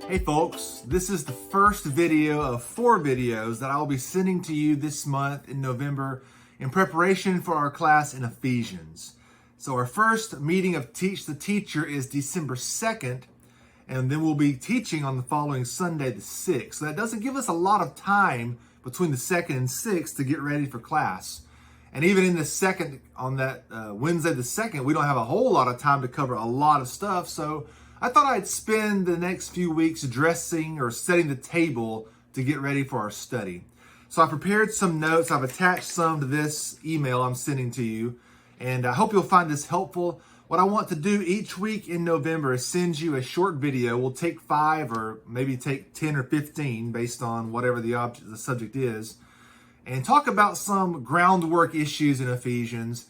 Hey folks, this is the first video of 4 videos that I'll be sending to you this month in November in preparation for our class in Ephesians. So our first meeting of Teach the Teacher is December 2nd, and then we'll be teaching on the following Sunday, the 6th. So that doesn't give us a lot of time between the 2nd and 6th to get ready for class. And even in the second, on that Wednesday the 2nd, we don't have a whole lot of time to cover a lot of stuff. So I thought I'd spend the next few weeks addressing or setting the table to get ready for our study. So I prepared some notes. I've attached some to this email I'm sending to you, and I hope you'll find this helpful. What I want to do each week in November is send you a short video. We'll take 5 or maybe take 10 or 15 based on whatever the subject is, and talk about some groundwork issues in Ephesians.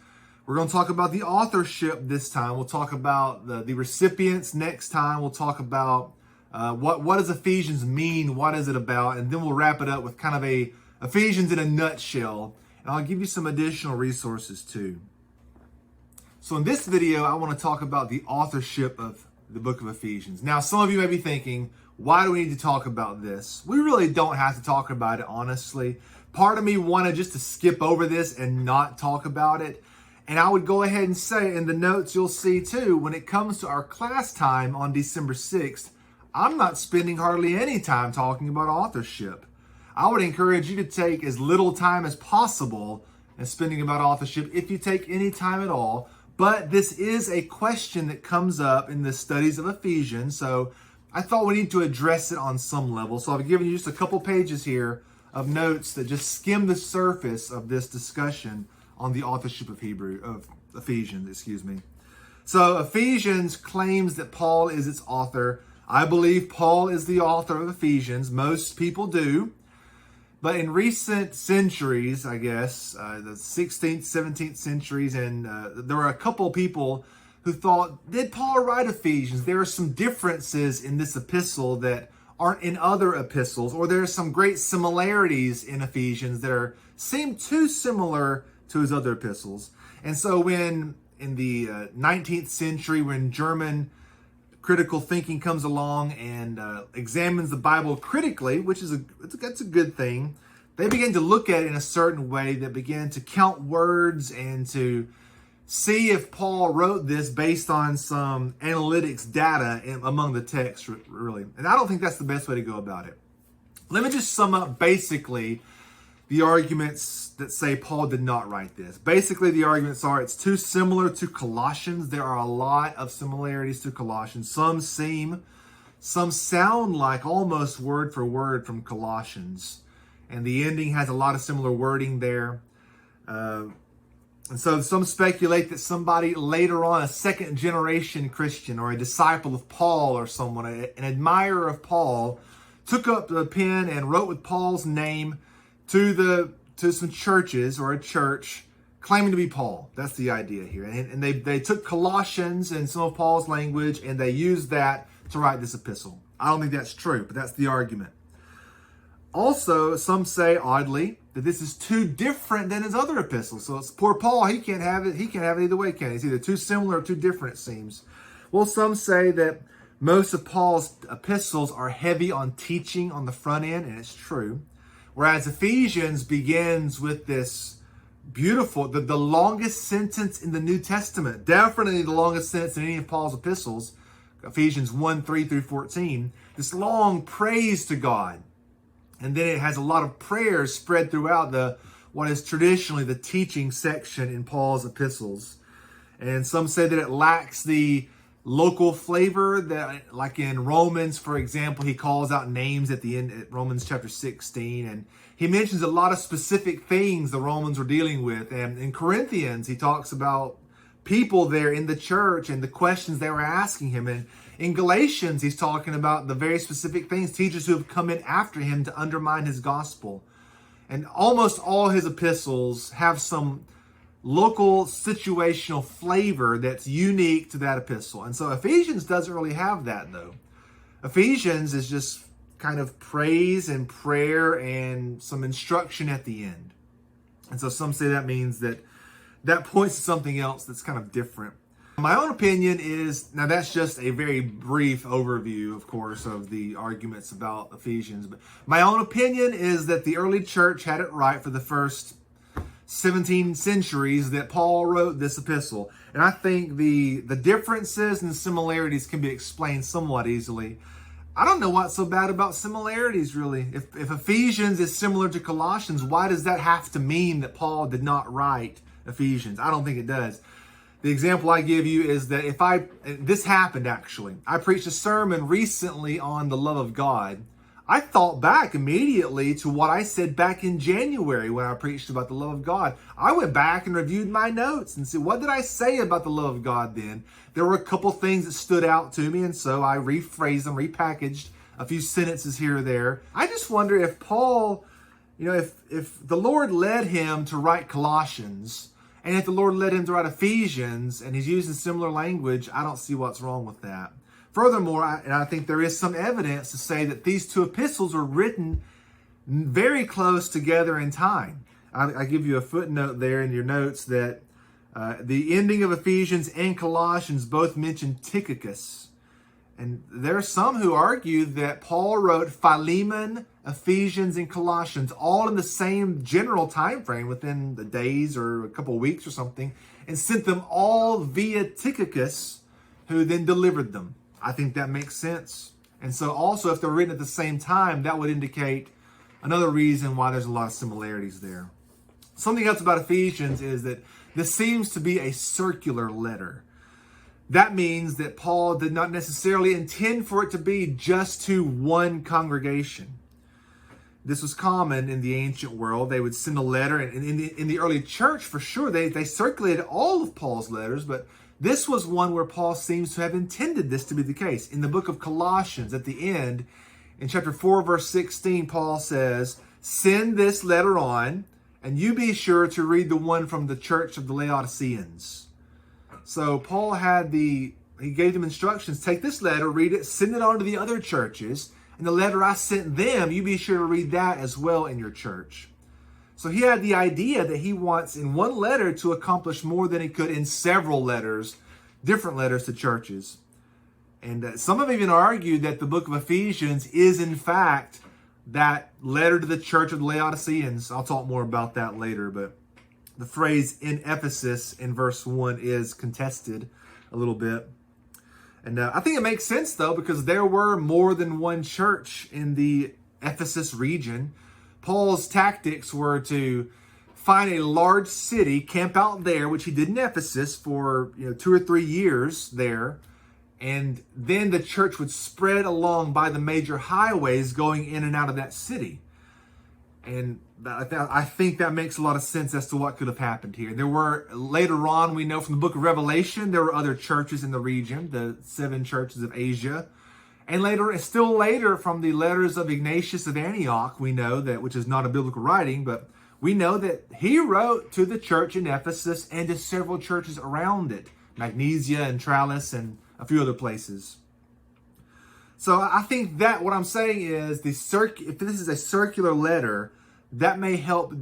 We're going to talk about the authorship this time. We'll talk about the recipients next time. We'll talk about what does Ephesians mean? What is it about? And then we'll wrap it up with kind of a Ephesians in a nutshell. And I'll give you some additional resources too. So in this video, I want to talk about the authorship of the book of Ephesians. Now, some of you may be thinking, why do we need to talk about this? We really don't have to talk about it, honestly. Part of me wanted just to skip over this and not talk about it. And I would go ahead and say in the notes you'll see too, when it comes to our class time on December 6th, I'm not spending hardly any time talking about authorship. I would encourage you to take as little time as possible in spending about authorship if you take any time at all. But this is a question that comes up in the studies of Ephesians, so I thought we need to address it on some level. So I've given you just a couple pages here of notes that just skim the surface of this discussion on the authorship of Ephesians. So Ephesians claims that Paul is its author. I believe Paul is the author of Ephesians. Most people do. But in recent centuries, I guess, the 16th, 17th centuries, and there were a couple people who thought, did Paul write Ephesians? There are some differences in this epistle that aren't in other epistles, or there are some great similarities in Ephesians that seem too similar to his other epistles. And so when in the 19th century, when German critical thinking comes along and examines the Bible critically, which is that's a good thing, they began to look at it in a certain way that began to count words and to see if Paul wrote this based on some analytics data among the text, really. And I don't think that's the best way to go about it. Let me just sum up basically the arguments that say Paul did not write this. Basically, the arguments are it's too similar to Colossians. There are a lot of similarities to Colossians. Some sound like almost word for word from Colossians. And the ending has a lot of similar wording there. And so some speculate that somebody later on, a second generation Christian or a disciple of Paul or someone, an admirer of Paul, took up the pen and wrote with Paul's name to some churches or a church claiming to be Paul. That's the idea here. And they took Colossians and some of Paul's language and they used that to write this epistle. I don't think that's true, but that's the argument. Also, some say, oddly, that this is too different than his other epistles. So it's poor Paul, he can't have it. He can't have it either way, can he? It's either too similar or too different, it seems. Well, some say that most of Paul's epistles are heavy on teaching on the front end, and it's true. Whereas Ephesians begins with this beautiful, the longest sentence in the New Testament, definitely the longest sentence in any of Paul's epistles, Ephesians 1, 3 through 14, this long praise to God. And then it has a lot of prayers spread throughout what is traditionally the teaching section in Paul's epistles. And some say that it lacks the local flavor that, like in Romans, for example, he calls out names at the end at Romans chapter 16, and he mentions a lot of specific things the Romans were dealing with. And in Corinthians, he talks about people there in the church and the questions they were asking him. And in Galatians, he's talking about the very specific things, teachers who have come in after him to undermine his gospel. And almost all his epistles have some local situational flavor that's unique to that epistle. And so Ephesians doesn't really have that, though. Ephesians is just kind of praise and prayer and some instruction at the end. And so some say that means that points to something else that's kind of different. My own opinion is, now that's just a very brief overview, of course, of the arguments about Ephesians, but my own opinion is that the early church had it right for the first 17 centuries that Paul wrote this epistle. And I think the differences and similarities can be explained somewhat easily. I don't know what's so bad about similarities, really. If Ephesians is similar to Colossians, why does that have to mean that Paul did not write Ephesians? I don't think it does. The example I give you is that this happened actually. I preached a sermon recently on the love of God. I thought back immediately to what I said back in January when I preached about the love of God. I went back and reviewed my notes and said, what did I say about the love of God then? There were a couple things that stood out to me, and so I rephrased them, repackaged a few sentences here or there. I just wonder if Paul, if the Lord led him to write Colossians, and if the Lord led him to write Ephesians, and he's using similar language, I don't see what's wrong with that. Furthermore, I think there is some evidence to say that these two epistles were written very close together in time. I give you a footnote there in your notes that the ending of Ephesians and Colossians both mention Tychicus. And there are some who argue that Paul wrote Philemon, Ephesians, and Colossians all in the same general time frame within the days or a couple of weeks or something, and sent them all via Tychicus, who then delivered them. I think that makes sense. And so also, if they're written at the same time, that would indicate another reason why there's a lot of similarities there. Something else about Ephesians is that this seems to be a circular letter. That means that Paul did not necessarily intend for it to be just to one congregation. This was common in the ancient world. They would send a letter, and in the early church, for sure, they circulated all of Paul's letters, but this was one where Paul seems to have intended this to be the case. In the book of Colossians, at the end, in chapter 4, verse 16, Paul says, "Send this letter on, and you be sure to read the one from the church of the Laodiceans." So Paul he gave them instructions, take this letter, read it, send it on to the other churches, and the letter I sent them, you be sure to read that as well in your church. So he had the idea that he wants in one letter to accomplish more than he could in several letters, different letters to churches. And some have even argued that the book of Ephesians is in fact that letter to the church of the Laodiceans. I'll talk more about that later, but the phrase in Ephesus in verse 1 is contested a little bit. And I think it makes sense though, because there were more than one church in the Ephesus region. Paul's tactics were to find a large city, camp out there, which he did in Ephesus for 2 or 3 years there, and then the church would spread along by the major highways going in and out of that city. And I think that makes a lot of sense as to what could have happened here. There were, later on, we know from the book of Revelation, there were other churches in the region, the 7 churches of Asia. And still later, from the letters of Ignatius of Antioch, we know that, which is not a biblical writing, but we know that he wrote to the church in Ephesus and to several churches around it, Magnesia and Tralles and a few other places. So I think that what I'm saying is, if this is a circular letter, that may help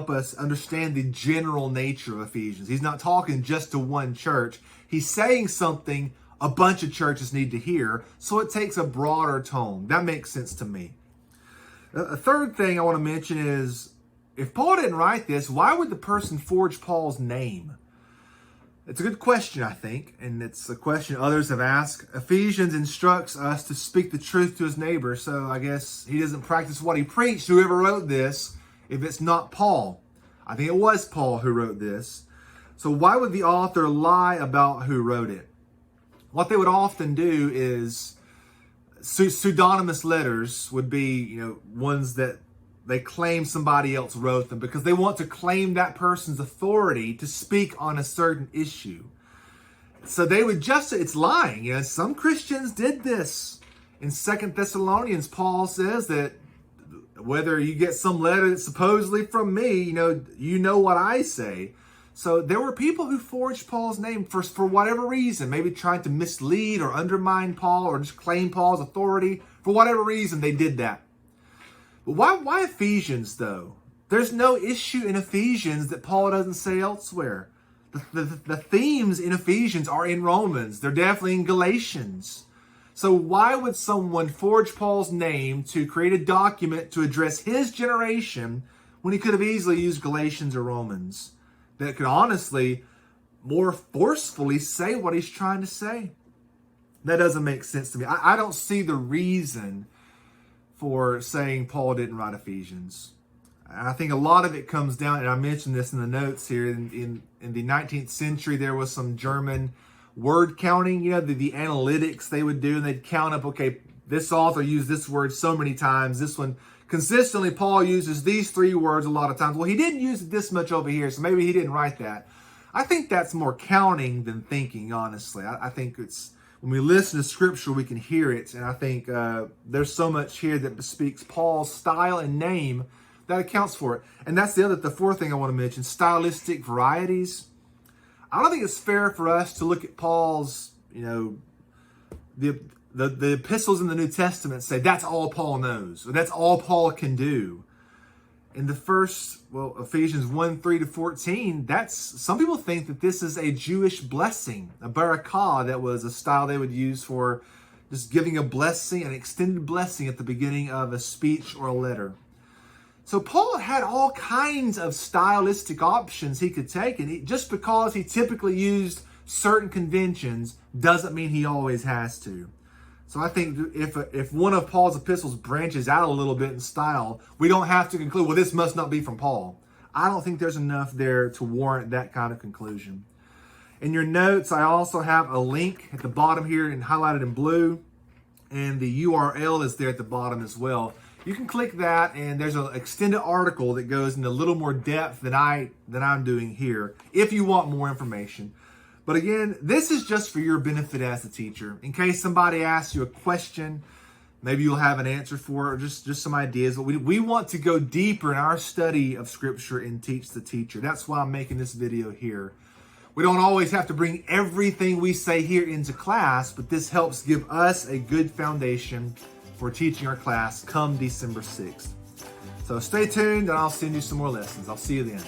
us understand the general nature of Ephesians. He's not talking just to one church. He's saying something a bunch of churches need to hear, so it takes a broader tone. That makes sense to me. A third thing I want to mention is, if Paul didn't write this, why would the person forge Paul's name? It's a good question, I think, and it's a question others have asked. Ephesians instructs us to speak the truth to his neighbor, so I guess he doesn't practice what he preached, whoever wrote this, if it's not Paul. I think it was Paul who wrote this. So why would the author lie about who wrote it? What they would often do is, pseudonymous letters would be, ones that they claim somebody else wrote them because they want to claim that person's authority to speak on a certain issue. So they would it's lying. Some Christians did this. In 2 Thessalonians, Paul says that whether you get some letter that's supposedly from me, you know what I say. So there were people who forged Paul's name for whatever reason, maybe trying to mislead or undermine Paul or just claim Paul's authority. For whatever reason, they did that. But why Ephesians, though? There's no issue in Ephesians that Paul doesn't say elsewhere. The themes in Ephesians are in Romans. They're definitely in Galatians. So why would someone forge Paul's name to create a document to address his generation when he could have easily used Galatians or Romans that could honestly more forcefully say what he's trying to say? That doesn't make sense to me. I don't see the reason for saying Paul didn't write Ephesians. And I think a lot of it comes down, and I mentioned this in the notes here, in the 19th century, there was some German word counting, the analytics they would do, and they'd count up, okay, this author used this word so many times, this one, consistently Paul uses these 3 words a lot of times. Well, he didn't use it this much over here, so maybe he didn't write that. I think that's more counting than thinking, honestly. I think it's, when we listen to Scripture, we can hear it, and I think there's so much here that bespeaks Paul's style and name that accounts for it. And that's the fourth thing I want to mention, stylistic varieties. I don't think it's fair for us to look at Paul's, the epistles in the New Testament say that's all Paul knows, or that's all Paul can do. In the first, Ephesians 1:3-14, some people think that this is a Jewish blessing, a barakah, that was a style they would use for just giving a blessing, an extended blessing at the beginning of a speech or a letter. So Paul had all kinds of stylistic options he could take, and just because he typically used certain conventions doesn't mean he always has to. So I think if one of Paul's epistles branches out a little bit in style, we don't have to conclude, well, this must not be from Paul. I don't think there's enough there to warrant that kind of conclusion. In your notes, I also have a link at the bottom here and highlighted in blue, and the URL is there at the bottom as well. You can click that, and there's an extended article that goes into a little more depth than I'm doing here, if you want more information. But again, this is just for your benefit as a teacher. In case somebody asks you a question, maybe you'll have an answer for it, or just some ideas. But we want to go deeper in our study of Scripture and teach the teacher. That's why I'm making this video here. We don't always have to bring everything we say here into class, but this helps give us a good foundation for teaching our class come December 6th. So stay tuned, and I'll send you some more lessons. I'll see you then.